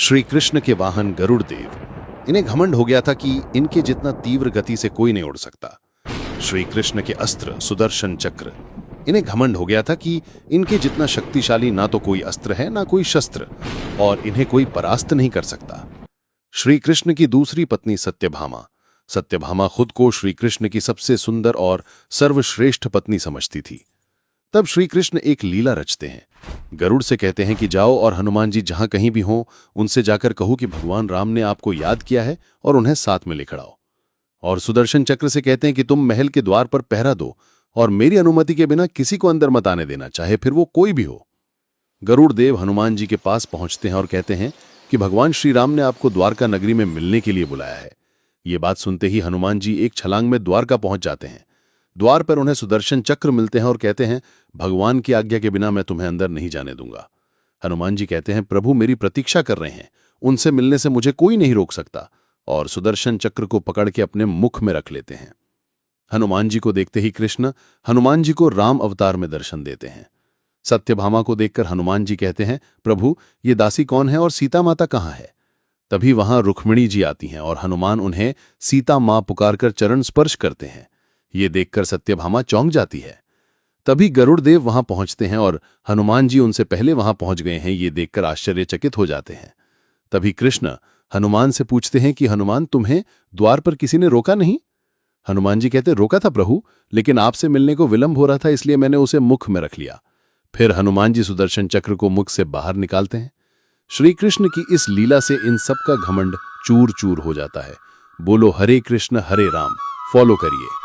श्री कृष्ण के वाहन गरुड़ देव, इन्हें घमंड हो गया था कि इनके जितना तीव्र गति से कोई नहीं उड़ सकता। श्री कृष्ण के अस्त्र सुदर्शन चक्र, इन्हें घमंड हो गया था कि इनके जितना शक्तिशाली ना तो कोई अस्त्र है ना कोई शस्त्र, और इन्हें कोई परास्त नहीं कर सकता। श्री कृष्ण की दूसरी पत्नी सत्यभामा, सत्यभामा खुद को श्री कृष्ण की सबसे सुंदर और सर्वश्रेष्ठ पत्नी समझती थी। तब श्री कृष्ण एक लीला रचते हैं। गरुड़ से कहते हैं कि जाओ और हनुमान जी जहां कहीं भी हों उनसे जाकर कहो कि भगवान राम ने आपको याद किया है और उन्हें साथ में ले खड़ाओ। और सुदर्शन चक्र से कहते हैं कि तुम महल के द्वार पर पहरा दो और मेरी अनुमति के बिना किसी को अंदर मत आने देना, चाहे फिर वो कोई भी हो। गरुड़ देव हनुमान जी के पास पहुंचते हैं और कहते हैं कि भगवान श्री राम ने आपको द्वारका नगरी में मिलने के लिए बुलाया है। ये बात सुनते ही हनुमान जी एक छलांग में द्वारका पहुंच जाते हैं। द्वार पर उन्हें सुदर्शन चक्र मिलते हैं और कहते हैं, भगवान की आज्ञा के बिना मैं तुम्हें अंदर नहीं जाने दूंगा। हनुमान जी कहते हैं, प्रभु मेरी प्रतीक्षा कर रहे हैं, उनसे मिलने से मुझे कोई नहीं रोक सकता, और सुदर्शन चक्र को पकड़ के अपने मुख में रख लेते हैं। हनुमान जी को देखते ही कृष्ण हनुमान जी को राम अवतार में दर्शन देते हैं। सत्यभामा को देखकर हनुमान जी कहते हैं, प्रभु ये दासी कौन है और सीता माता कहाँ है? तभी वहां रुक्मिणी जी आती हैं और हनुमान उन्हें सीता मां पुकारकर चरण स्पर्श करते हैं। ये देखकर सत्यभामा चौंक जाती है। तभी गरुड़ देव वहां पहुंचते हैं और हनुमान जी उनसे पहले वहां पहुंच गए हैं, ये देखकर आश्चर्यचकित हो जाते हैं। तभी कृष्ण हनुमान से पूछते हैं कि हनुमान तुम्हें द्वार पर किसी ने रोका नहीं? हनुमान जी कहते, रोका था प्रभु, लेकिन आपसे मिलने को विलंब हो रहा था इसलिए मैंने उसे मुख में रख लिया। फिर हनुमान जी सुदर्शन चक्र को मुख से बाहर निकालते हैं। श्री कृष्ण की इस लीला से इन सब का घमंड चूर चूर हो जाता है। बोलो हरे कृष्ण हरे राम फॉलो करिए।